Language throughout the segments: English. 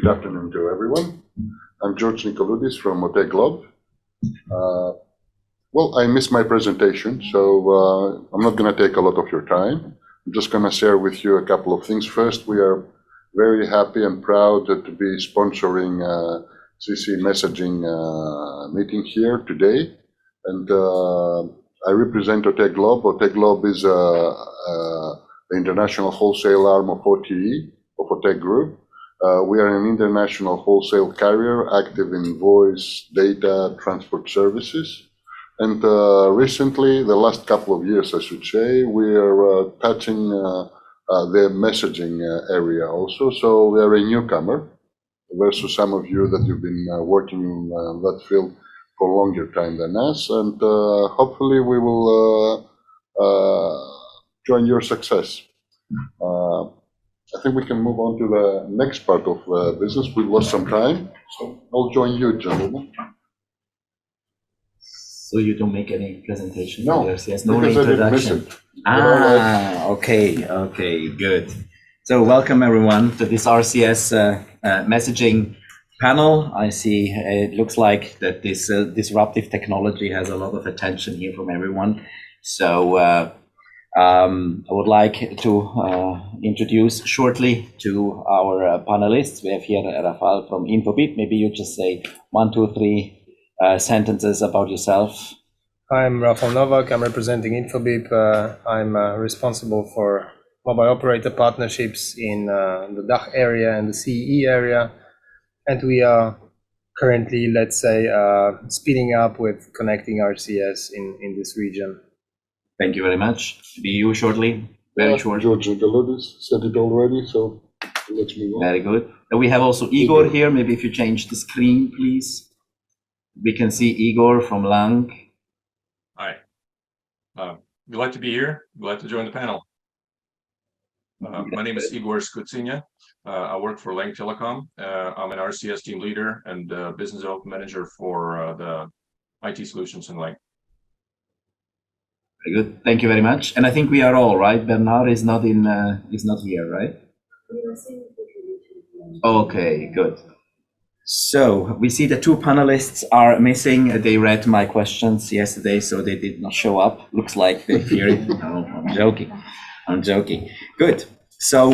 Good afternoon to everyone. I'm George Nikoloudis from OTEGLOBE. Well, I missed my presentation, so I'm not going to take a lot of your time. I'm just going to share with you a couple of things. First, we are very happy and proud to be sponsoring CC messaging meeting here today. And I represent OTEGLOBE. OTEGLOBE is the international wholesale arm of OTE, of OTEG Group. We are an international wholesale carrier active in voice, data, transport services. And recently, the last couple of years, I should say, we are touching the messaging area also. So we are a newcomer versus some of you that you've been working in that field for a longer time than us. And hopefully we will join your success. I think we can move on to the next part of business. We've lost some time, so I'll join you, gentlemen. So you don't make any presentation? No, yes, no introduction. Okay, good. So welcome everyone to this RCS messaging panel. I see it looks like that this disruptive technology has a lot of attention here from everyone. So I would like to introduce shortly to our panelists. We have here Rafael from Infobip. Maybe you just say 1, 2, 3 sentences about yourself. I'm Rafael Novak. I'm representing Infobip. I'm responsible for mobile operator partnerships in the DACH area and the CE area. And we are currently, let's say, speeding up with connecting RCS in this region. Thank you very much. Be you shortly, very short. George Nikoloudis said it already, so let's move on. Very good. And we have also Igor here. Maybe if you change the screen, please. We can see Igor from Lang. Hi. Glad to be here. Glad to join the panel. My name is Igor Skutsinya. I work for Lang Telecom. I'm an RCS team leader and business development manager for the IT solutions in Lang. Very good. Thank you very much. And I think we are all right. Bernard is not in. Is not here, right? Okay, good. So we see the 2 panelists are missing. They read my questions yesterday, so they did not show up. Looks like they hear it. No, I'm joking. I'm joking. Good. So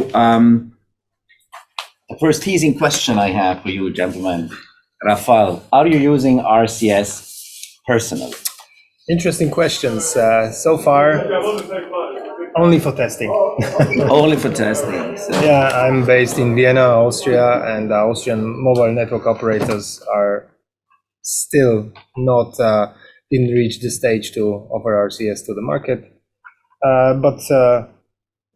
the first teasing question I have for you, gentlemen. Rafael, are you using RCS personally? Interesting questions. So far, only for testing. Only for testing. So. Yeah, I'm based in Vienna, Austria, and Austrian mobile network operators are still not didn't reach the stage to offer RCS to the market. But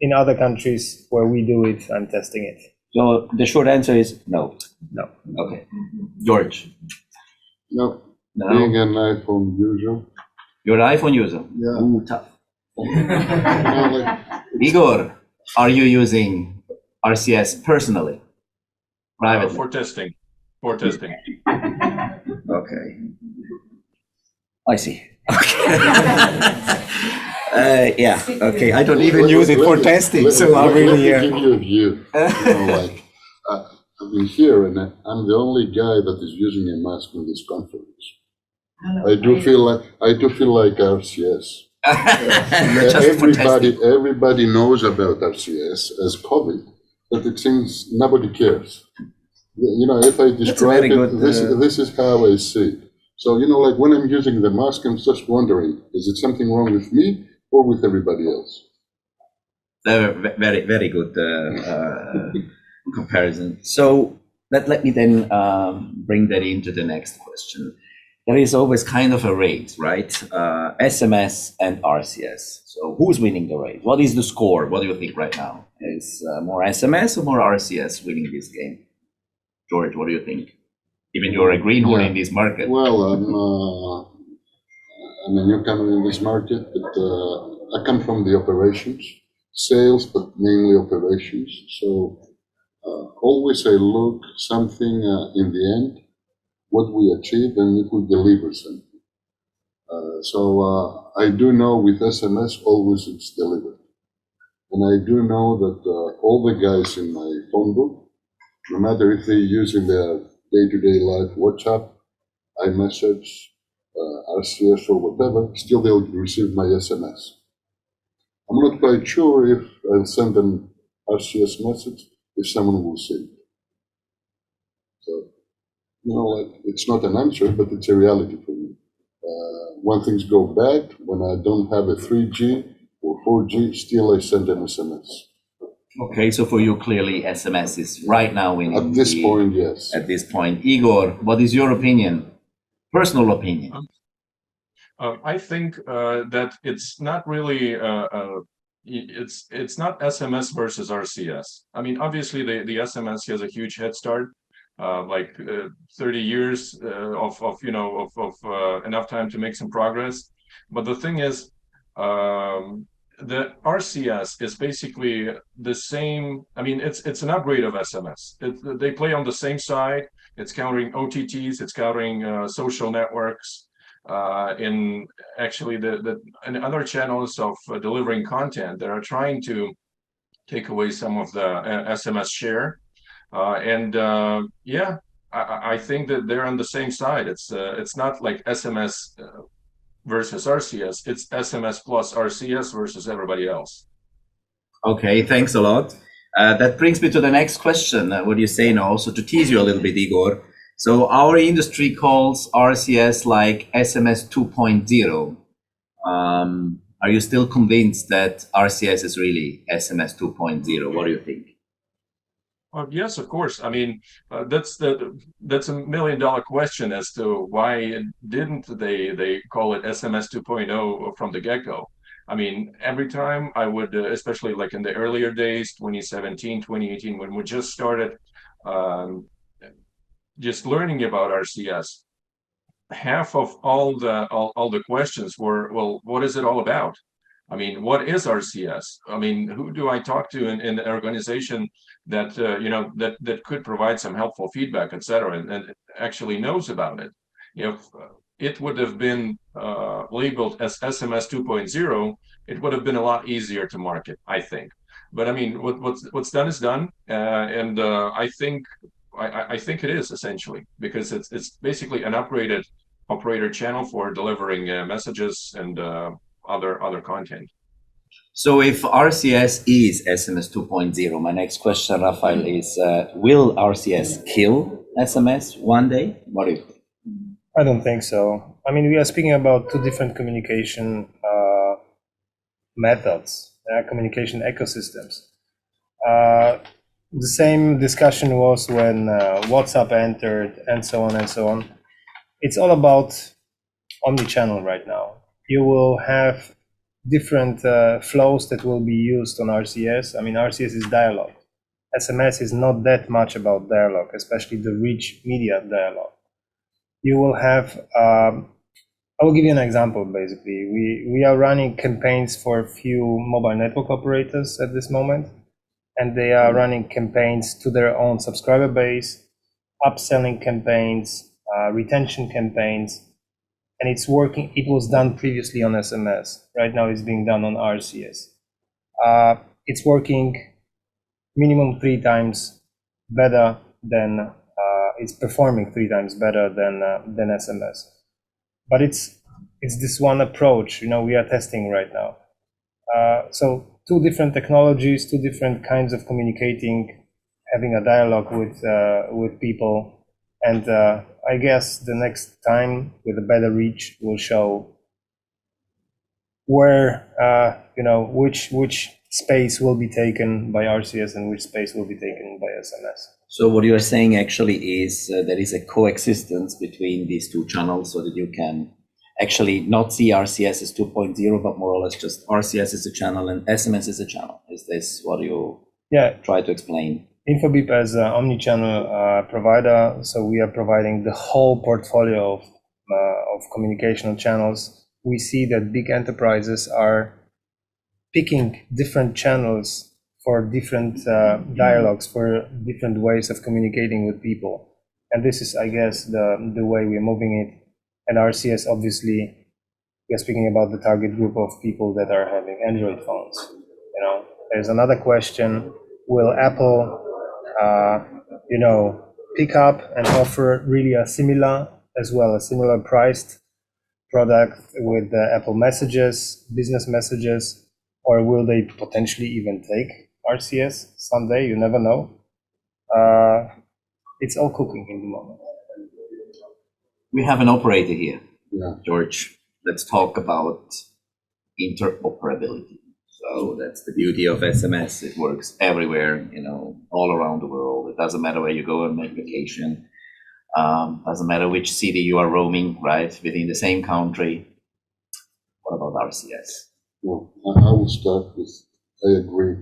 in other countries where we do it, I'm testing it. So the short answer is no. No. Okay. George? No. No. Being an iPhone user. You're an iPhone user? Yeah. Ooh, tough. Igor, are you using RCS personally, privately? For testing. For testing. Okay. I see. Okay. Yeah. Okay. I don't even use it for testing, so I'm really. Let me give you a view. I've been here, and I'm the only guy that is using a mask in this conference. I do feel like RCS. Everybody knows about RCS as COVID, but it seems nobody cares. You know, if I describe it, this is how I see it. So, you know, like when I'm using the mask, I'm just wondering, is it something wrong with me or with everybody else? Very, very good comparison. So let me then bring that into the next question. There is always kind of a race, right? SMS and RCS. So who's winning the race? What is the score? What do you think right now? Is more SMS or more RCS winning this game? George, what do you think? Even you're a greenhorn in this market. Well, I'm a newcomer in this market, but I come from the operations, sales, but mainly operations. So always I look something in the end, what we achieve and if we deliver something. So I do know with SMS always it's delivered. And I do know that all the guys in my phone book no matter if they use in their day-to-day life WhatsApp, iMessage, RCS or whatever, still they'll receive my SMS. I'm not quite sure if I'll send an RCS message if someone will see it. So, like, it's not an answer, but it's a reality for me. When things go bad, when I don't have a 3G or 4G, still I send an SMS. Okay, so for you, clearly SMS is right now winning. At this point, yes. At this point. Igor, what is your opinion? Personal opinion. I think that it's not really it's not SMS versus RCS. I mean, obviously the SMS has a huge head start, like 30 years of enough time to make some progress. But the thing is, the RCS is basically the same. I mean, it's an upgrade of SMS. They play on the same side. It's countering OTTs. It's countering social networks. In actually and other channels of delivering content that are trying to take away some of the SMS share. Yeah, I think that they're on the same side. It's not like SMS versus RCS. It's SMS plus RCS versus everybody else. Okay, thanks a lot. That brings me to the next question. What do you say now? Also to tease you a little bit, Igor. So our industry calls RCS like SMS 2.0. Are you still convinced that RCS is really SMS 2.0? What do you think? Yes, of course. I mean, that's $1 million question as to why didn't they call it SMS 2.0 from the get-go. I mean, every time I would, especially like in the earlier days, 2017, 2018, when we just started just learning about RCS, half of all the questions were, well, what is it all about? I mean, what is RCS? I mean, who do I talk to in the organization that that could provide some helpful feedback, et cetera, and actually knows about it? If it would have been labeled as SMS 2.0, it would have been a lot easier to market, I think. But I mean, what's done is done, and I think it is essentially because it's basically an upgraded operator channel for delivering messages and other content. So if RCS is SMS 2.0, my next question, Rafael, is will RCS kill SMS one day? What do you think? I don't think so. I mean, we are speaking about two different communication methods, communication ecosystems. The same discussion was when WhatsApp entered and so on and so on. It's all about omni-channel right now. You will have different flows that will be used on RCS. I mean, RCS is dialogue. SMS is not that much about dialogue, especially the rich media dialogue. You will have, I will give you an example, basically. We are running campaigns for a few mobile network operators at this moment, and they are running campaigns to their own subscriber base, upselling campaigns, retention campaigns, and it's working. It was done previously on SMS. Right now it's being done on RCS. It's working minimum 3 times better than, it's performing 3 times better than SMS. But it's this one approach, we are testing right now. So 2 different technologies, 2 different kinds of communicating, having a dialogue with people. And I guess the next time with a better reach will show where, which space will be taken by RCS and which space will be taken by SMS. So what you are saying actually is there is a coexistence between these 2 channels so that you can actually not see RCS as 2.0, but more or less just RCS is a channel and SMS is a channel. Is this what you try to explain? Infobip as an omni-channel provider, so we are providing the whole portfolio of communication channels. We see that big enterprises are picking different channels for different dialogues, for different ways of communicating with people. And this is, I guess, the way we're moving it. And RCS, obviously, we're speaking about the target group of people that are having Android phones. There's another question: will Apple pick up and offer really a similar priced product with Apple Messages, business messages, or will they potentially even take RCS someday? You never know. It's all cooking in the moment. We have an operator here, Yeah. George. Let's talk about interoperability. So that's the beauty of SMS. It works everywhere, all around the world. It doesn't matter where you go on vacation. Doesn't matter which city you are roaming, right? Within the same country. What about RCS? Well, I will start with, I agree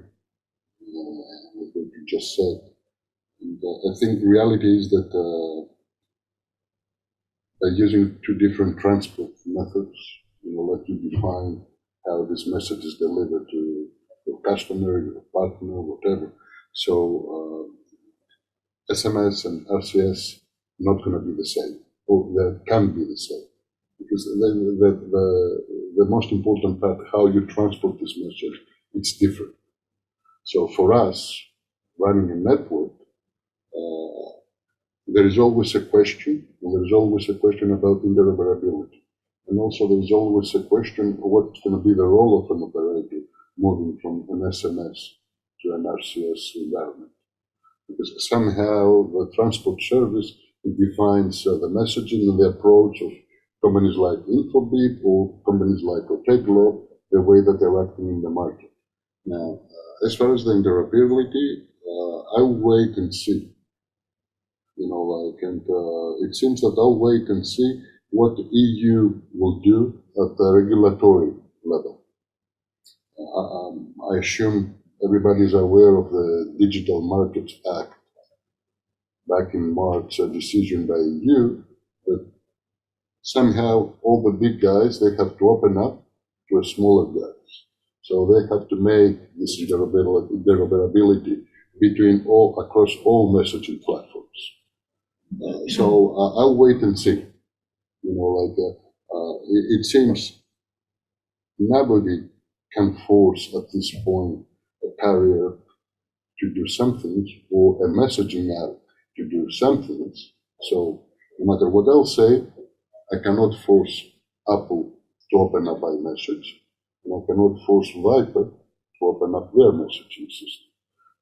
with what you just said. And, I think the reality is that by using two different transport methods, let you define how this message is delivered to your customer, your partner, whatever. So SMS and RCS not going to be the same, or they can be the same, because the most important part, how you transport this message, it's different. So for us, running a network, there is always a question, and there is always a question about interoperability. And also there is always a question of what's going to be the role of an operator moving from an SMS to an RCS environment. Because somehow the transport service, it defines the messaging and the approach of companies like Infobip or companies like OTEGLOBE, the way that they're acting in the market. Now, as far as the interoperability, I'll wait and see. It seems that I'll wait and see what the EU will do at the regulatory level. I assume everybody is aware of the Digital Markets Act. Back in March, a decision by EU that somehow all the big guys, they have to open up to a smaller guys. So they have to make this interoperability across all messaging platforms. So I'll wait and see. It seems nobody can force at this point a carrier to do something or a messaging app to do something. So no matter what I'll say, I cannot force Apple to open up iMessage, and I cannot force Viper to open up their messaging system.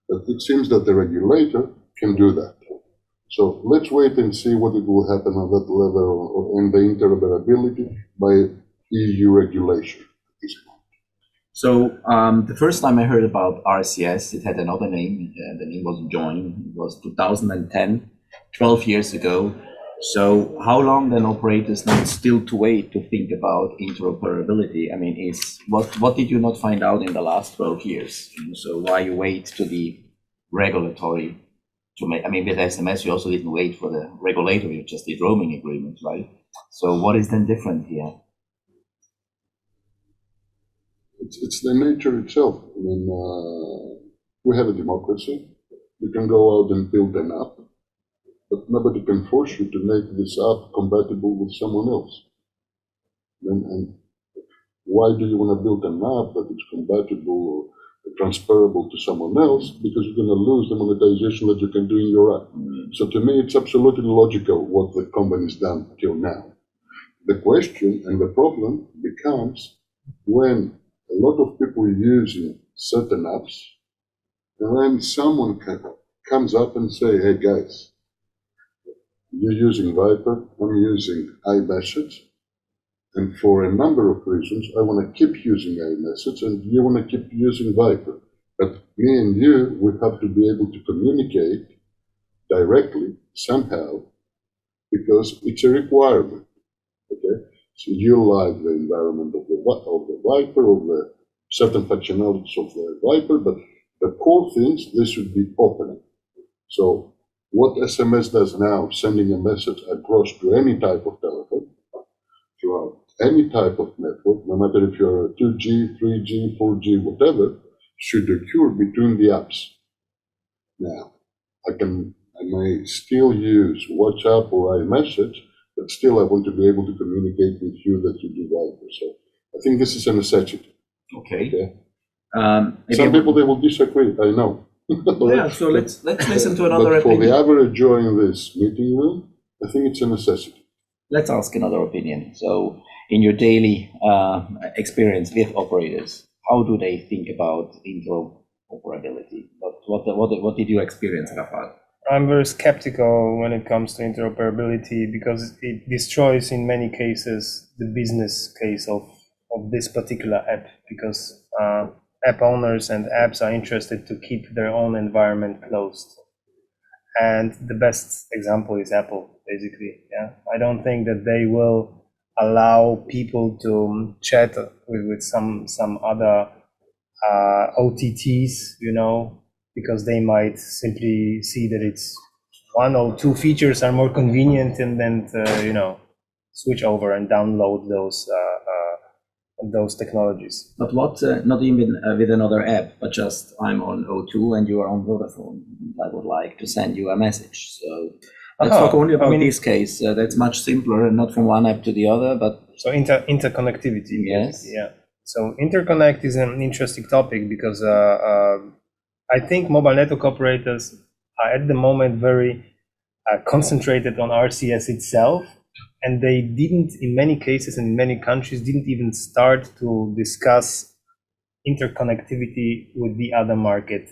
But it seems that the regulator can do that. So let's wait and see what it will happen on that level and the interoperability by EU regulation at this point. So the first time I heard about RCS, it had another name. The name was Join. It was 2010, 12 years ago. So how long then operators need still to wait to think about interoperability? I mean, what did you not find out in the last 12 years? So why you wait to the regulatory to make? I mean, with SMS, you also didn't wait for the regulator. You just did roaming agreements, right? So what is then different here? It's the nature itself. I mean, we have a democracy. You can go out and build an app, but nobody can force you to make this app compatible with someone else. And why do you want to build an app that is compatible or transferable to someone else? Because you're going to lose the monetization that you can do in your app. So to me, it's absolutely logical what the company's done till now. The question and the problem becomes when a lot of people using certain apps, and then someone comes up and say, hey guys, you're using Viper, I'm using iMessage, and for a number of reasons, I want to keep using iMessage and you want to keep using Viper. But me and you, we have to be able to communicate directly somehow because it's a requirement. Okay? So you like the environment of the Viper, of the certain functionalities of the Viper, but the core things, they should be open. So what SMS does now, sending a message across to any type of telephone, throughout any type of network, no matter if you're a 2G, 3G, 4G, whatever, should occur between the apps. Now, I may still use WhatsApp or iMessage, but still I want to be able to communicate with you that you do Viper. So I think this is a necessity. Okay. Some people, they will disagree, I know. Yeah, so let's listen to another But for the opinion. average Joe in this meeting room, I think it's a necessity. Let's ask another opinion. So, in your daily experience with operators, how do they think about interoperability? What did you experience, Rafael? I'm very skeptical when it comes to interoperability because it destroys in many cases the business case of this particular app, because app owners and apps are interested to keep their own environment closed. And the best example is Apple, basically. Yeah, I don't think that they will allow people to chat with some other OTTs, because they might simply see that it's one or two features are more convenient, and then switch over and download those technologies. But what, not even with another app, but just I'm on O2 and you are on Vodafone. I would like to send you a message. So let's talk only about this case. That's much simpler, and not from one app to the other, but so interconnectivity. Yes. Yeah. So interconnect is an interesting topic because I think mobile network operators are at the moment very concentrated on RCS itself, and they didn't, in many cases and in many countries, didn't even start to discuss interconnectivity with the other market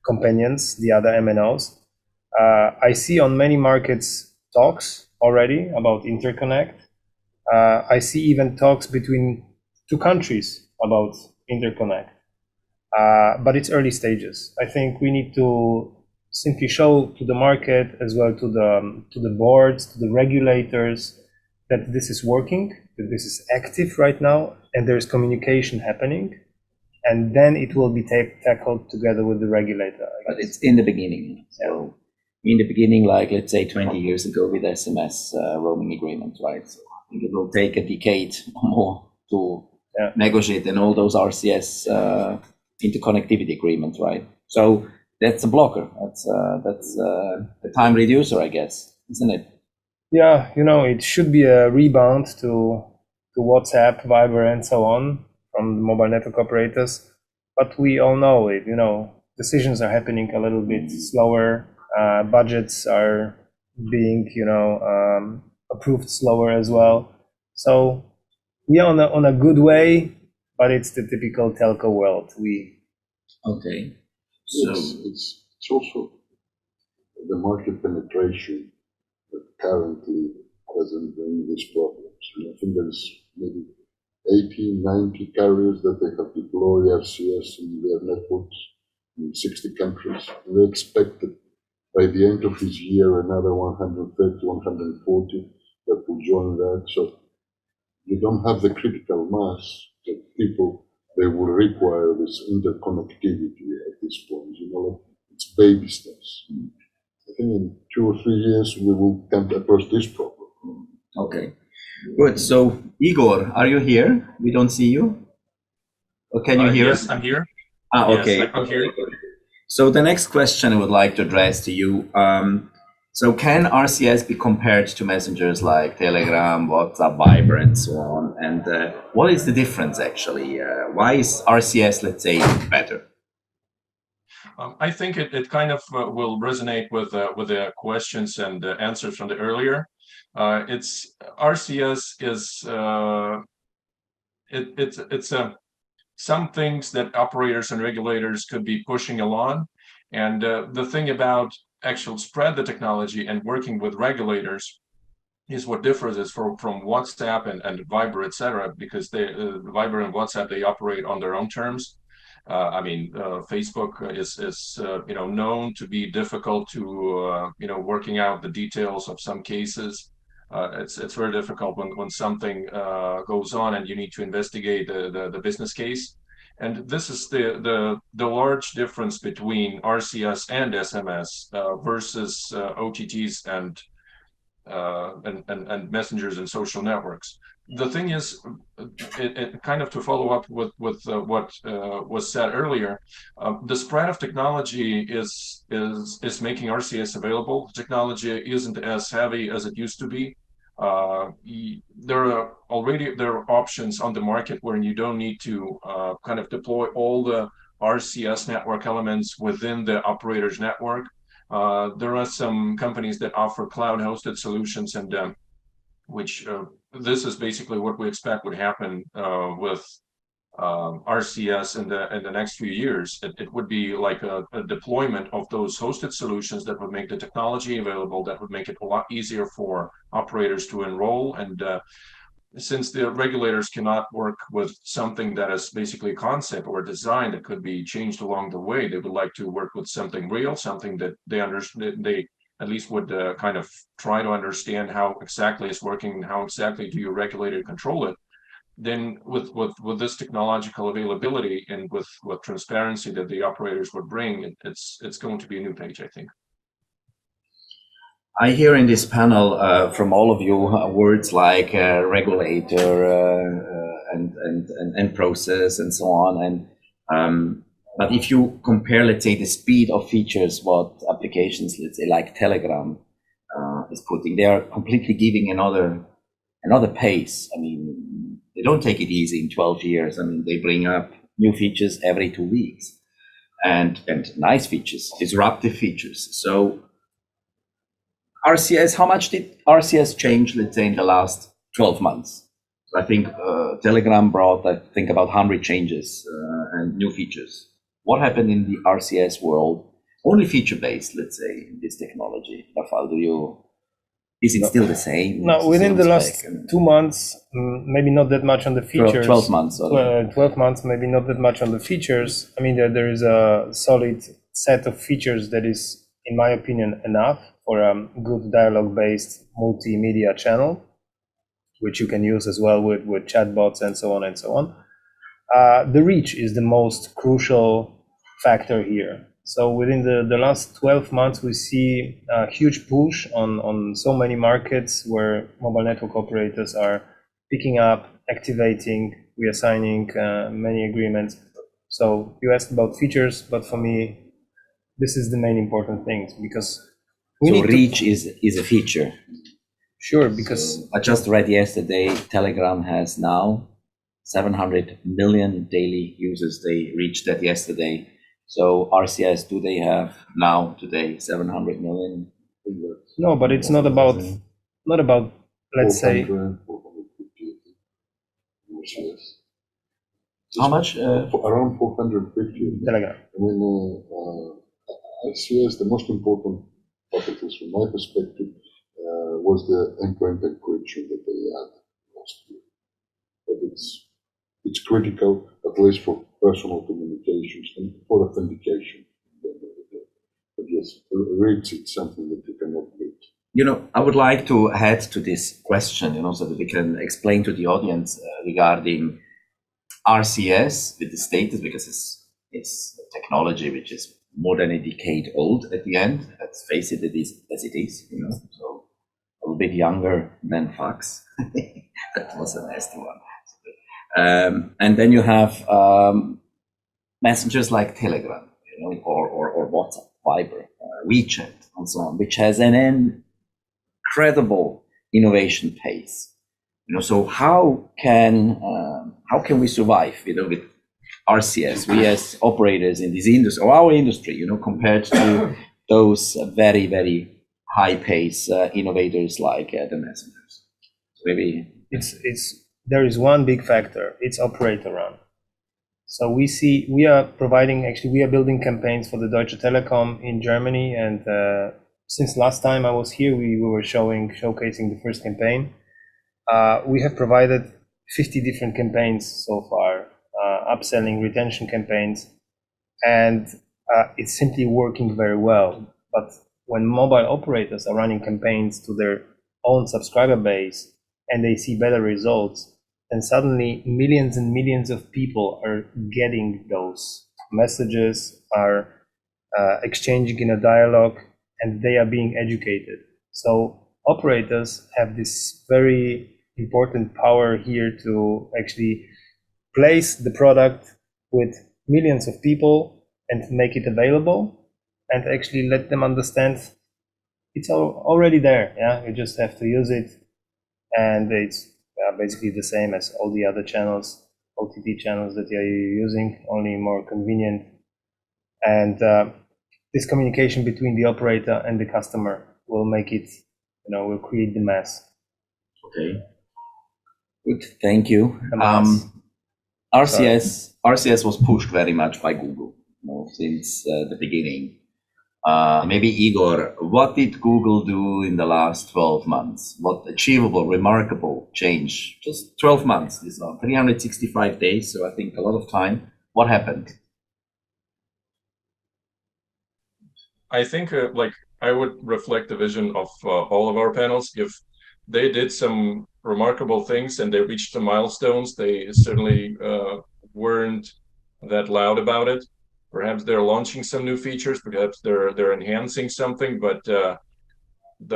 companions, the other MNOs. I see on many markets talks already about interconnect. I see even talks between two countries about interconnect, but it's early stages. I think we need to simply show to the market, as well to the boards, to the regulators, that this is working, that this is active right now, and there is communication happening, and then it will be tackled together with the regulator. But it's in the beginning. So in the beginning, like let's say 20 years ago with SMS roaming agreements, right? So I think it will take a decade or more to negotiate and all those RCS interconnectivity agreements, right? So that's a blocker. That's a time reducer, I guess, isn't it? Yeah, it should be a rebound to WhatsApp, Viber, and so on from the mobile network operators. But we all know it. Decisions are happening a little bit slower. Budgets are being, approved slower as well. So we are on a good way, but it's the typical telco world. Okay. So it's also the market penetration that currently doesn't bring these problems. I think there's maybe 80, 90 carriers that they have deployed RCS in their networks in 60 countries. And they expect that by the end of this year, another 130, 140 that will join that. So you don't have the critical mass that people, they will require this interconnectivity at this point. It's baby steps. I think in 2 or 3 years we will come across this problem. Okay, good. So Igor, are you here? We don't see you. Or can you hear us? Yes, I'm here. Okay. Yes, I'm here. So the next question I would like to address to you. So can RCS be compared to messengers like Telegram, WhatsApp, Viber, and so on? And what is the difference actually? Why is RCS, let's say, better? I think it kind of will resonate with the questions and the answers from the earlier. It's RCS is it's some things that operators and regulators could be pushing along, and the thing about actual spread the technology and working with regulators is what differs is from WhatsApp and Viber, etc. Because Viber and WhatsApp, they operate on their own terms. Facebook is known to be difficult to working out the details of some cases. It's very difficult when something goes on and you need to investigate the business case. And this is the large difference between RCS and SMS versus OTTs and messengers and social networks. The thing is, it kind of to follow up with what was said earlier, the spread of technology is making RCS available. Technology isn't as heavy as it used to be. There are options on the market where you don't need to kind of deploy all the RCS network elements within the operator's network. There are some companies that offer cloud-hosted solutions, and which this is basically what we expect would happen with RCS in the next few years. It would be like a deployment of those hosted solutions that would make the technology available, that would make it a lot easier for operators to enroll. And since the regulators cannot work with something that is basically a concept or a design that could be changed along the way, they would like to work with something real, something that they understand, they at least would kind of try to understand how exactly it's working and how exactly do you regulate and control it. Then with this technological availability and with transparency that the operators would bring, it's going to be a new page, I think. I hear in this panel from all of you words like regulator and process and so on. And but if you compare, let's say, the speed of features, what applications, let's say, like Telegram is putting, they are completely giving another pace. I mean, they don't take it easy in 12 years. I mean, they bring up new features every 2 weeks, and nice features, disruptive features. So RCS, how much did RCS change, let's say, in the last 12 months? I think Telegram brought, I think, about 100 changes and new features. What happened in the RCS world? Only feature-based, let's say, in this technology. Rafal, is it still the same? No, within the last 2 months, maybe not that much on the features. 12 months. 12 months, maybe not that much on the features. I mean, there is a solid set of features that is, in my opinion, enough for a good dialogue-based multimedia channel, which you can use as well with chatbots and so on and so on. The reach is the most crucial factor here. So within the last 12 months, we see a huge push on so many markets where mobile network operators are picking up, activating, reassigning many agreements. So you asked about features, but for me, this is the main important thing, because so reach is a feature. Sure, because so I just read yesterday, Telegram has now 700 million daily users. They reached that yesterday. So RCS, do they have now today 700 million? No, but it's not about let's say. How much? Around 450. Telegram. I mean, RCS, the most important topic is, from my perspective, was the end-to-end encryption that they had last year. But it's critical, at least for personal communications and for authentication. But yes, reach is something that you cannot beat. You know, I would like to add to this question, so that we can explain to the audience regarding RCS with the status, because it's a technology which is more than a decade old at the end. Let's face it, as it is, so a little bit younger than fax. That was a nasty one. And then you have messengers like Telegram, or WhatsApp, Viber, WeChat, and so on, which has an incredible innovation pace. So how can we survive, with RCS, we as operators in this industry, or our industry, compared to those very, very high pace innovators like the messengers? Maybe there is one big factor. It's operator run. So we are building campaigns for the Deutsche Telekom in Germany, and since last time I was here, we were showcasing the first campaign. We have provided 50 different campaigns so far, upselling, retention campaigns, and it's simply working very well. But when mobile operators are running campaigns to their own subscriber base and they see better results, then suddenly millions and millions of people are getting those messages, are exchanging in a dialogue, and they are being educated. So operators have this very important power here to actually place the product with millions of people and make it available, and actually let them understand it's already there. Yeah, you just have to use it, and it's basically the same as all the other channels. OTT channels that you're using, only more convenient. And this communication between the operator and the customer will make it, will create the mass. Okay. Good. Thank you. The mass. RCS was pushed very much by Google, since the beginning. Maybe Igor, what did Google do in the last 12 months? What achievable, remarkable change? Just 12 months. These are 365 days, so I think a lot of time. What happened? I think I would reflect the vision of all of our panels. If they did some remarkable things and they reached the milestones, they certainly weren't that loud about it. Perhaps they're launching some new features, perhaps they're enhancing something, but the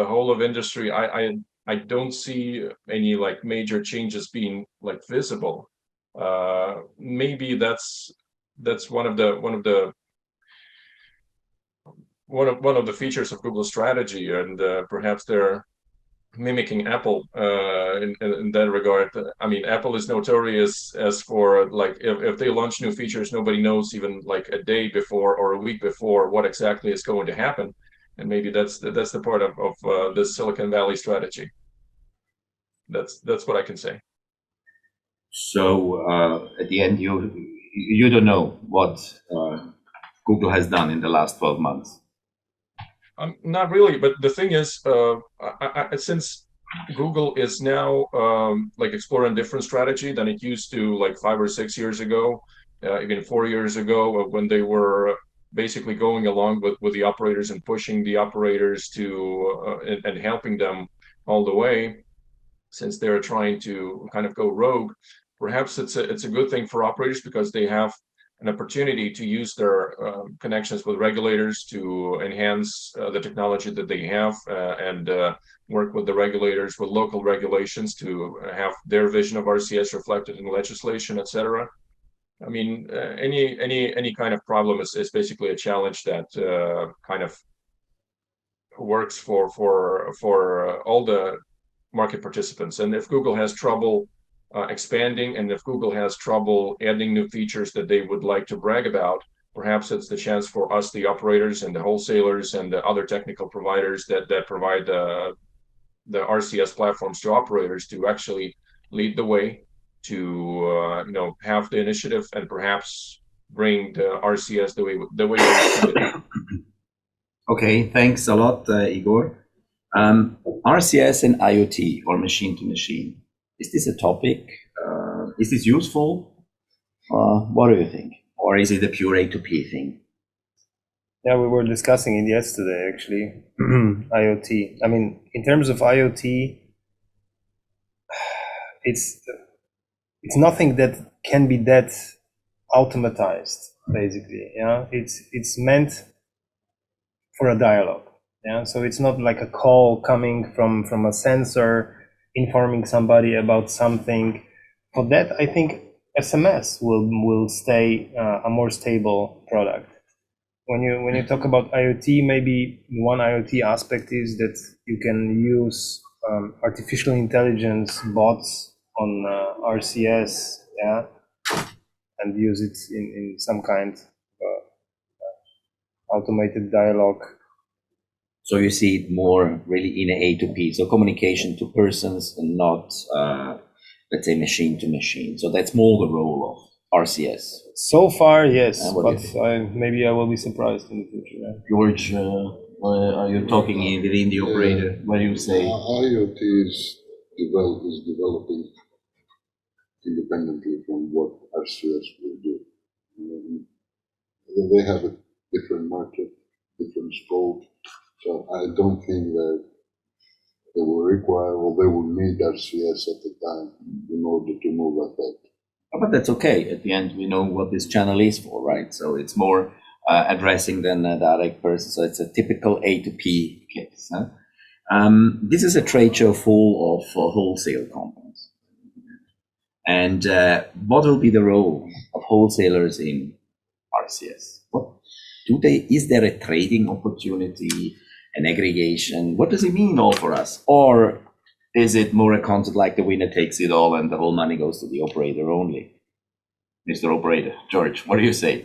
whole of industry, I don't see any like major changes being like visible. Maybe that's one of the features of Google's strategy, and perhaps they're mimicking Apple in that regard. I mean, Apple is notorious as for like if they launch new features, nobody knows even like a day before or a week before what exactly is going to happen, and maybe that's the part of this Silicon Valley strategy. That's what I can say. So at the end, you don't know what Google has done in the last 12 months. Not really, but the thing is, since Google is now like exploring a different strategy than it used to like 5 or 6 years ago, even 4 years ago, when they were basically going along with the operators and pushing the operators to and helping them all the way, since they're trying to kind of go rogue. Perhaps it's a good thing for operators because they have an opportunity to use their connections with regulators to enhance the technology that they have and work with the regulators, with local regulations to have their vision of RCS reflected in legislation, etc. I mean, any kind of problem is basically a challenge that kind of works for all the market participants. And if Google has trouble expanding, and if Google has trouble adding new features that they would like to brag about, perhaps it's the chance for us, the operators and the wholesalers and the other technical providers that provide the RCS platforms to operators to actually lead the way, to have the initiative and perhaps bring the RCS the way we see it. Okay, thanks a lot, Igor. RCS and IoT, or machine to machine. Is this a topic? Is this useful? What do you think? Or is it a pure A2P thing? Yeah, we were discussing it yesterday, actually. IoT. I mean, in terms of IoT, it's nothing that can be that automatized, basically. Yeah, it's meant for a dialogue. Yeah, so it's not like a call coming from a sensor informing somebody about something. For that, I think SMS will stay a more stable product. When you talk about IoT, maybe one IoT aspect is that you can use artificial intelligence bots on RCS, yeah, and use it in some kind of automated dialogue. So you see it more really in A2P, so communication to persons and not, let's say, machine to machine. So that's more the role of RCS. So far, yes, but maybe I will be surprised in the future. Yeah. George, are you talking within the operator? What do you say? IoT is developing independently from what RCS will do. They have a different market, different scope. So I don't think that they will require or they will need RCS at the time in order to move ahead. But that's okay. At the end, we know what this channel is for, right? So it's more addressing than a direct person. So it's a typical A2P case. Huh? This is a trade show full of wholesale companies. And what will be the role of wholesalers in RCS? Is there a trading opportunity, an aggregation? What does it mean all for us? Or is it more a concept like the winner takes it all and the whole money goes to the operator only? Mr. Operator. George, what do you say?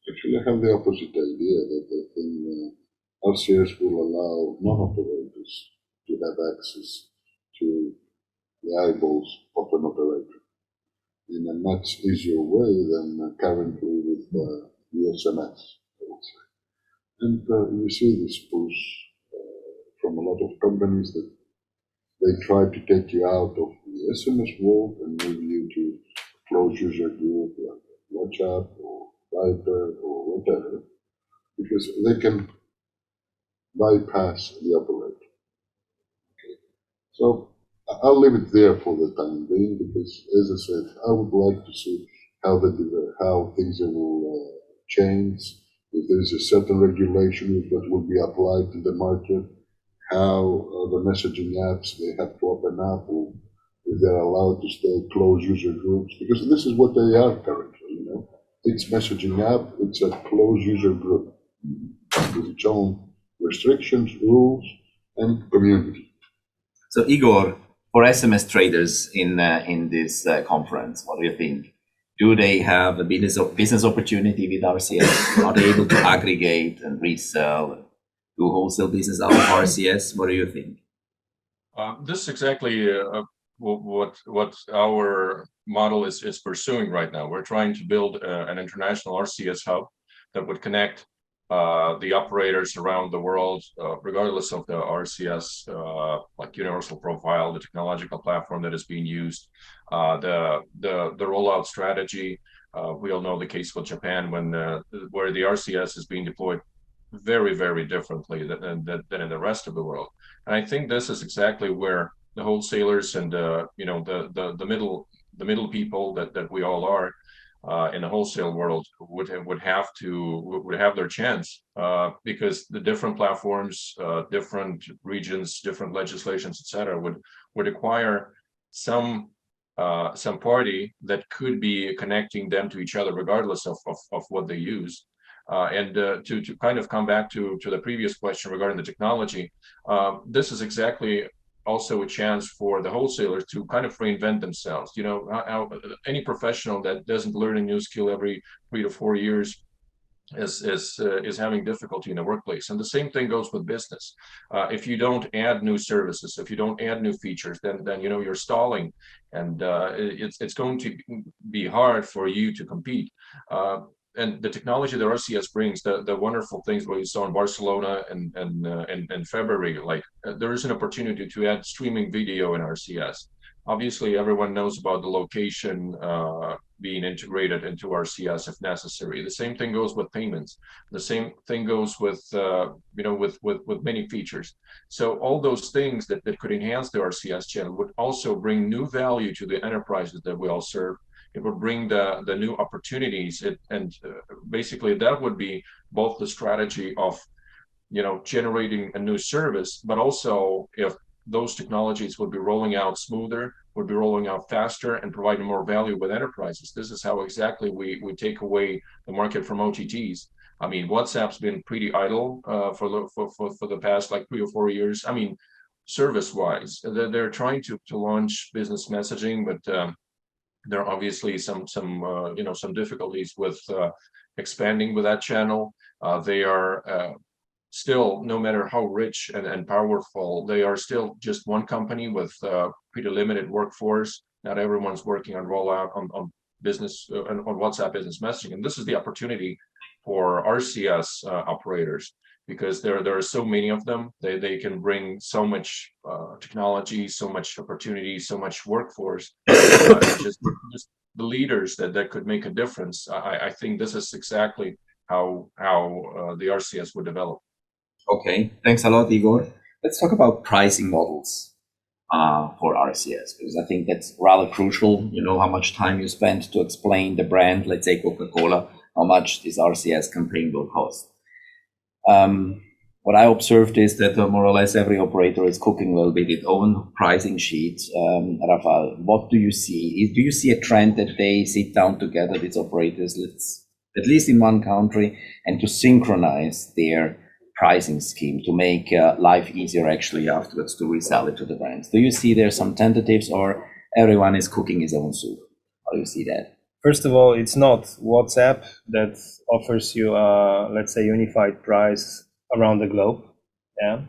Actually, I have the opposite idea that I think RCS will allow non-operators to have access to the eyeballs of an operator in a much easier way than currently with the SMS, I would say. And you see this push from a lot of companies that they try to take you out of the SMS world and move you to closed user group like WhatsApp or Viber or whatever, because they can bypass the operator. Okay. So I'll leave it there for the time being, because as I said, I would like to see how things will change, if there is a certain regulation that will be applied to the market, how the messaging apps they have to open up, or if they're allowed to stay closed user groups, because this is what they are currently, you know. It's messaging app, it's a closed user group with its own restrictions, rules, and community. So Igor, for SMS traders in this conference, what do you think? Do they have a business opportunity with RCS? Are they able to aggregate and resell and do wholesale business out of RCS? What do you think? This is exactly what our model is pursuing right now. We're trying to build an international RCS hub that would connect the operators around the world, regardless of the RCS, like universal profile, the technological platform that is being used, the rollout strategy. We all know the case with Japan where the RCS is being deployed very, very differently than in the rest of the world. And I think this is exactly where the wholesalers and the middle people that we all are in the wholesale world would have their chance, because the different platforms, different regions, different legislations, etc., would acquire some party that could be connecting them to each other regardless of what they use. And to kind of come back to the previous question regarding the technology, this is exactly also a chance for the wholesalers to kind of reinvent themselves. You know, any professional that doesn't learn a new skill every 3 to 4 years is having difficulty in the workplace. And the same thing goes with business. If you don't add new services, if you don't add new features, then you know you're stalling, and it's going to be hard for you to compete. And the technology that RCS brings, the wonderful things what you saw in Barcelona and in February, like there is an opportunity to add streaming video in RCS. Obviously, everyone knows about the location being integrated into RCS if necessary. The same thing goes with payments. The same thing goes with with many features. So all those things that could enhance the RCS channel would also bring new value to the enterprises that we all serve. It would bring the new opportunities, and basically that would be both the strategy of generating a new service, but also if those technologies would be rolling out smoother, would be rolling out faster, and providing more value with enterprises. This is how exactly we take away the market from OTTs. I mean, WhatsApp's been pretty idle for the past like 3 or 4 years. I mean, service-wise, they're trying to launch business messaging, but there are obviously some difficulties with expanding with that channel. They are still, no matter how rich and powerful, they are still just one company with pretty limited workforce. Not everyone's working on rollout on business on WhatsApp business messaging, and this is the opportunity for RCS operators, because there are so many of them. They can bring so much technology, so much opportunity, so much workforce. Just the leaders that could make a difference. I think this is exactly how the RCS would develop. Okay, thanks a lot, Igor. Let's talk about pricing models for RCS, because I think that's rather crucial. You know how much time you spend to explain the brand, let's say Coca-Cola, how much this RCS campaign will cost. What I observed is that more or less every operator is cooking well with its own pricing sheet. Rafael, what do you see? Do you see a trend that they sit down together, these operators, at least in one country, and to synchronize their pricing scheme to make life easier actually afterwards to resell it to the brands? Do you see there some tentatives, or everyone is cooking his own soup? How How do you see that? First of all, it's not WhatsApp that offers you, let's say, unified price around the globe. Yeah,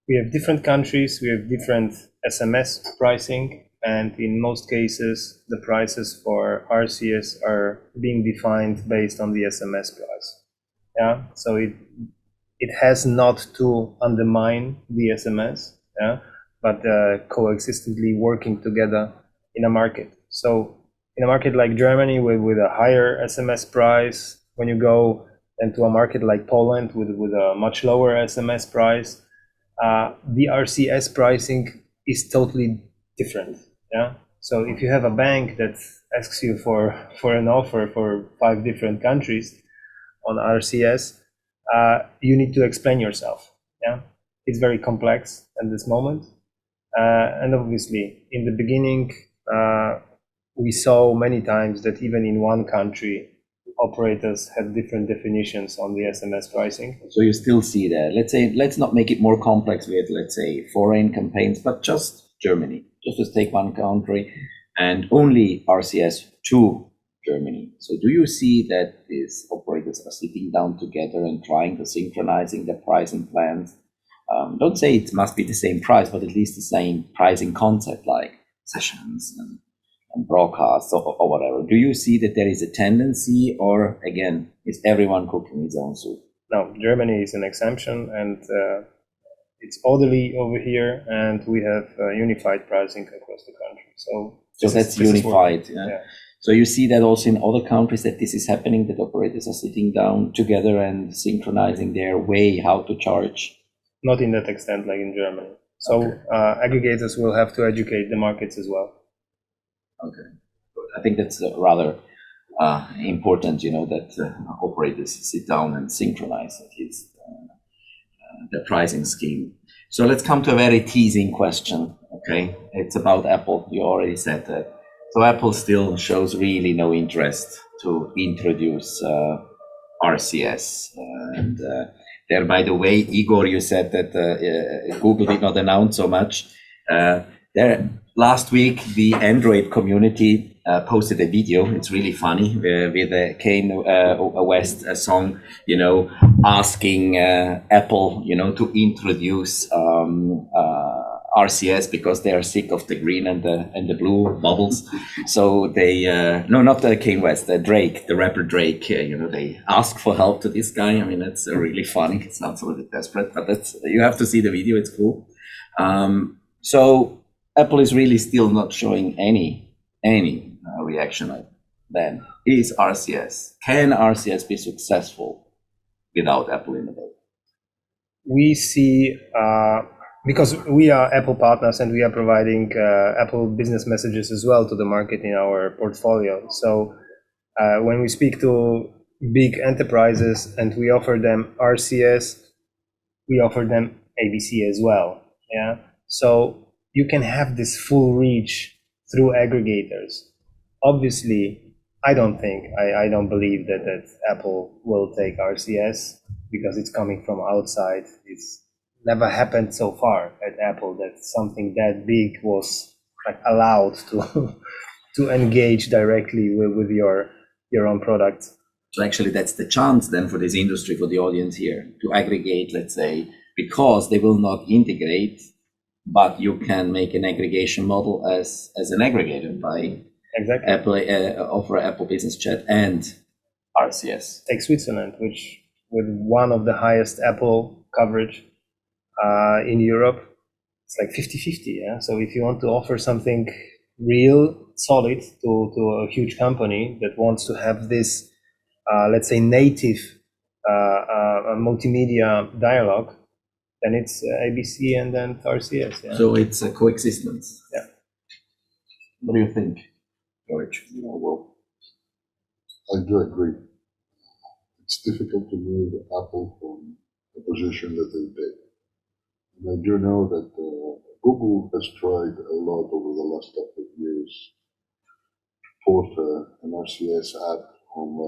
we have different countries, we have different SMS pricing, and in most cases, the prices for RCS are being defined based on the SMS price. Yeah, so it has not to undermine the SMS, yeah, but coexistently working together in a market. So in a market like Germany with a higher SMS price, when you go into a market like Poland with a much lower SMS price, the RCS pricing is totally different. Yeah. So if you have a bank that asks you for an offer for 5 different countries on RCS, you need to explain yourself. Yeah. It's very complex at this moment. And obviously, in the beginning, we saw many times that even in one country, operators have different definitions on the SMS pricing. So you still see that. Let's say, let's not make it more complex with, let's say, foreign campaigns, but just Germany. Just to take one country and only RCS to Germany. So do you see that these operators are sitting down together and trying to synchronizing the pricing plans? Don't say it must be the same price, but at least the same pricing concept, like sessions and broadcasts or whatever. Do you see that there is a tendency, or again, is everyone cooking his own soup? No, Germany is an exemption, and it's orderly over here, and we have unified pricing across the country. So that's unified. Yeah. So you see that also in other countries that this is happening, that operators are sitting down together and synchronizing their way how to charge. Not in that extent like in Germany. So okay. Aggregators will have to educate the markets as well. Okay, I think that's rather important, that operators sit down and synchronize at least the pricing scheme. So let's come to a very teasing question. Okay, it's about Apple. You already said that. So Apple still shows really no interest to introduce RCS. And there, by the way, Igor, you said that Google did not announce so much. Last week, the Android community posted a video. It's really funny with a Kanye West song, asking Apple, to introduce RCS because they are sick of the green and the blue bubbles. So they, no, not the Kanye West, Drake, the rapper Drake. They ask for help to this guy. I mean, it's really funny. It sounds a little bit desperate, but you have to see the video. It's cool. So Apple is really still not showing any reaction. Then is RCS? Can RCS be successful without Apple in the boat? We see. Because we are Apple partners and we are providing Apple business messages as well to the market in our portfolio. So when we speak to big enterprises and we offer them RCS, we offer them ABC as well. Yeah. So you can have this full reach through aggregators. Obviously, I don't believe that Apple will take RCS because it's coming from outside. It's never happened so far at Apple that something that big was allowed to engage directly with your own product. So actually that's the chance then for this industry, for the audience here, to aggregate, let's say, because they will not integrate, but you can make an aggregation model as an aggregator by exactly. Apple offer Apple Business Chat and RCS. Take Switzerland, which with one of the highest Apple coverage in Europe, it's like 50-50. Yeah. So if you want to offer something real solid to a huge company that wants to have this, let's say, native multimedia dialogue, then it's ABC and then RCS. Yeah. So it's a coexistence. Yeah. What do you think, George? Well, I do agree. It's difficult to move Apple from the position that they take. And I do know that Google has tried a lot over the last couple of years to port an RCS app from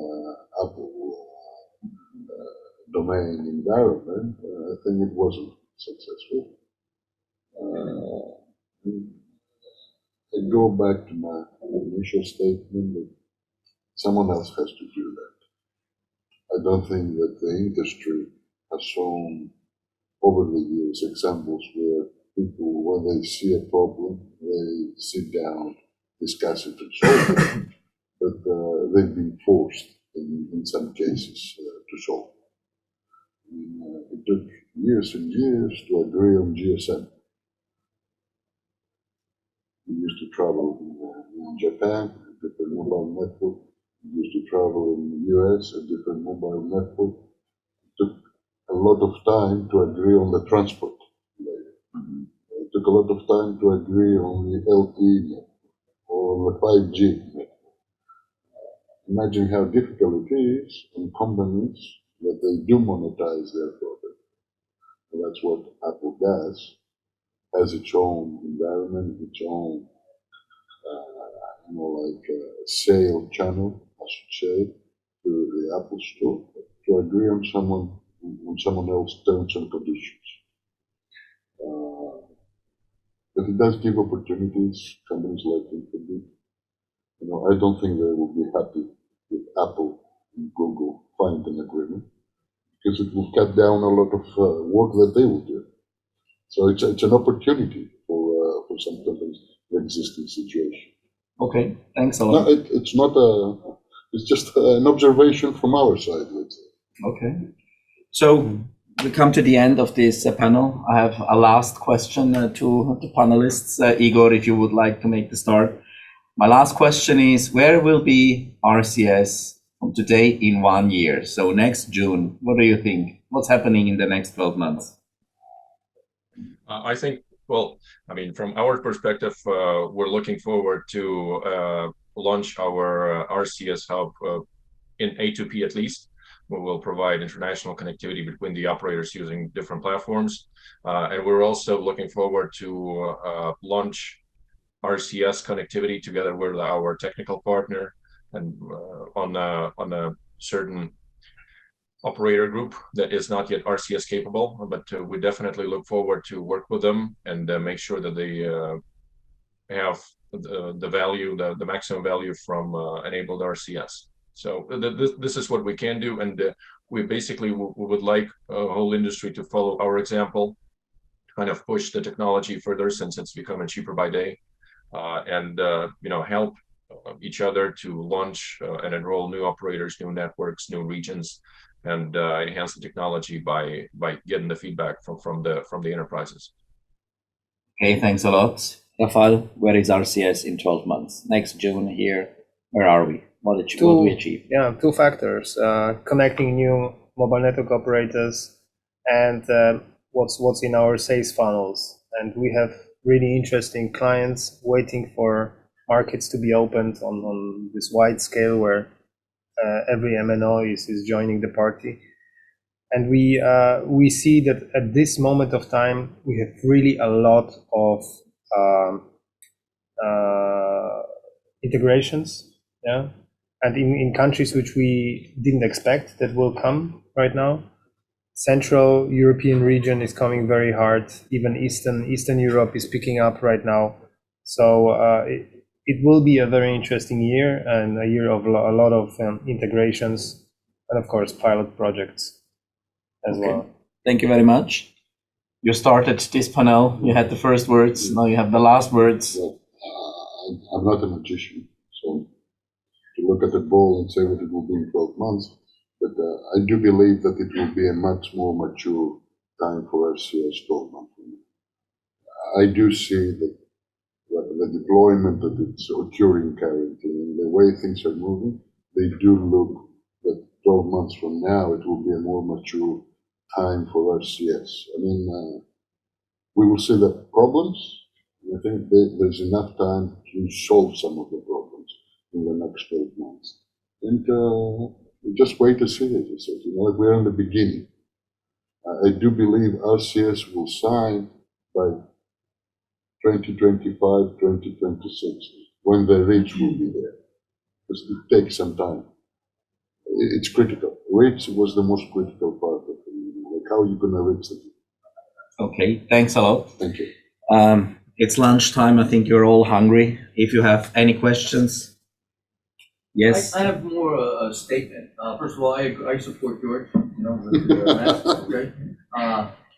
Apple domain environment. I think it wasn't successful. I go back to my initial statement that someone else has to do that. I don't think that the industry has shown over the years examples where people, when they see a problem, they sit down, discuss it, and solve it. But they've been forced in some cases to solve. It took years and years to agree on GSM. We used to travel in Japan, a different mobile network. We used to travel in the US, a different mobile network. It took a lot of time to agree on the transport layer. It took a lot of time to agree on the LTE network or the 5G network. Imagine how difficult it is in companies that they do monetize their product. And that's what Apple does, has its own environment, its own, sale channel, I should say, to the Apple Store to agree on someone else's terms and conditions. But it does give opportunities, companies like Infobip. I don't think they will be happy if Apple and Google find an agreement, because it will cut down a lot of work that they will do. So it's an opportunity for some companies, the existing situation. Okay, thanks a lot. No, it's not it's just an observation from our side, let's say. Okay. So we come to the end of this panel. I have a last question to the panelists. Igor, if you would like to make the start. My last question is, where will be RCS from today in 1 year? So next June, what do you think? What's happening in the next 12 months? I think, well, I mean, from our perspective, we're looking forward to launch our RCS hub in A2P at least. We will provide international connectivity between the operators using different platforms. And we're also looking forward to launch RCS connectivity together with our technical partner and on a certain operator group that is not yet RCS capable, but we definitely look forward to work with them and make sure that they have the value, the maximum value from enabled RCS. So this is what we can do, and we basically would like a whole industry to follow our example, kind of push the technology further since it's becoming cheaper by day, and help each other to launch and enroll new operators, new networks, new regions, and enhance the technology by getting the feedback from the enterprises. Okay, thanks a lot. Rafael, where is RCS in 12 months? Next June here, where are we? What did we achieve? Yeah, two factors, connecting new mobile network operators and what's in our sales funnels. And we have really interesting clients waiting for markets to be opened on this wide scale where every MNO is joining the party. And we see that at this moment of time, we have really a lot of integrations, yeah, and in countries which we didn't expect that will come right now. Central European region is coming very hard. Even Eastern Europe is picking up right now. So it will be a very interesting year and a year of a lot of integrations and of course pilot projects as well. Thank you very much. You started this panel, you had the first words, now you have the last words. Well, I'm not a magician, so to look at the ball and say that it will be in 12 months, but I do believe that it will be a much more mature time for RCS 12 months. I do see that the deployment that it's occurring currently and the way things are moving, they do look that 12 months from now it will be a more mature time for RCS. I mean, we will see the problems. I think there's enough time to solve some of the problems in the next 12 months. And just wait to see, as I said, we're in the beginning. I do believe RCS will sign by 2025, 2026, when the reach will be there. Because it takes some time. It's critical. Reach was the most critical part of it. Like how are you going to reach it? Okay, thanks a lot. Thank you. It's lunchtime. I think you're all hungry. If you have any questions. Yes. I have more a statement. First of all, I support George. You know, with the mask, okay?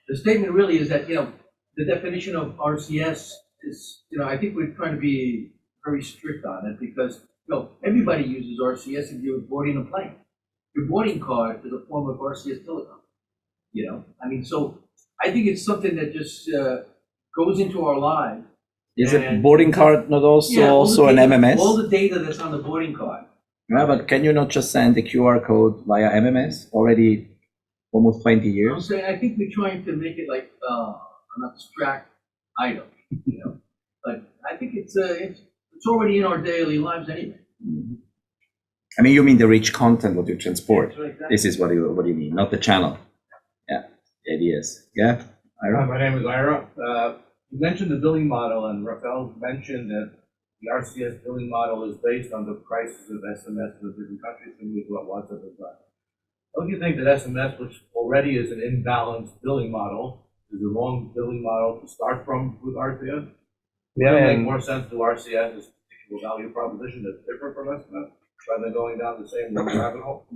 The statement really is that, you know, the definition of RCS is, you know, I think we're trying to be very strict on it because, you know, everybody uses RCS if you're boarding a plane. Your boarding card is a form of RCS telecom. You know, I mean, so I think it's something that just goes into our lives. Is it boarding card not also an MMS? All the data that's on the boarding card. Yeah, but can you not just send the QR code via MMS already almost 20 I'm years? saying, I think we're trying to make it like an abstract item, you know, but I think it's already in our daily lives anyway. I mean, you mean the rich content what you transport. So exactly. This is what you mean, not the channel. Yeah, the idea is. Yeah, Ira? My name is Ira. You mentioned the billing model, and Rafael mentioned that the RCS billing model is based on the prices of SMS in the different countries, similar to what WhatsApp has done. Don't you think that SMS, which already is an imbalanced billing model, is the wrong billing model to start from with RCS? Yeah, Would it make and more sense to RCS as a particular value proposition that's different from SMS, rather than going down the same rabbit hole?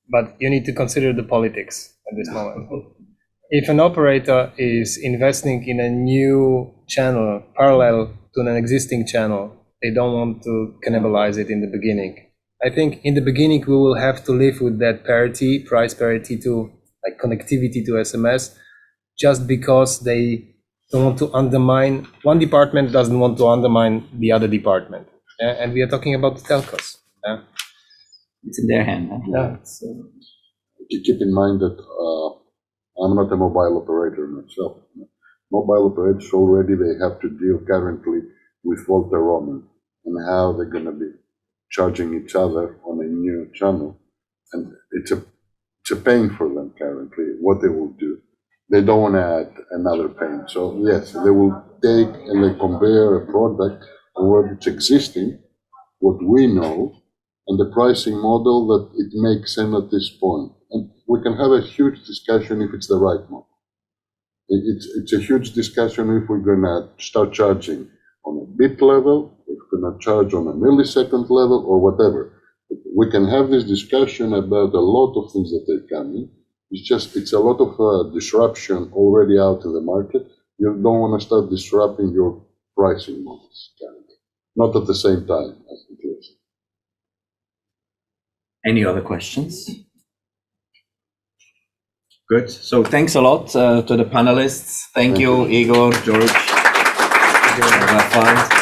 but you need to consider the politics at this moment. If an operator is investing in a new channel parallel to an existing channel, they don't want to cannibalize it in the beginning. I think in the beginning we will have to live with that parity, price parity to like connectivity to SMS, just because they don't want to undermine, one department doesn't want to undermine the other department. And we are talking about the telcos. It's in their hand. Huh? Yeah. Keep in mind that I'm not a mobile operator myself. Mobile operators already, they have to deal currently with Volta roaming and how they're going to be charging each other on a new channel. And it's a pain for them currently, what they will do. They don't want to add another pain. So yes, they will take and they compare a product or what it's existing, what we know, and the pricing model that it makes sense at this point. And we can have a huge discussion if it's the right model. It's a huge discussion if we're going to start charging on a bit level, if we're going to charge on a millisecond level, or whatever. We can have this discussion about a lot of things that are coming. It's a lot of disruption already out in the market. You don't want to start disrupting your pricing models currently. Not at the same time as the case. Any other questions? Good. So thanks a lot to the panelists. Thank you, Igor, George. Have fun.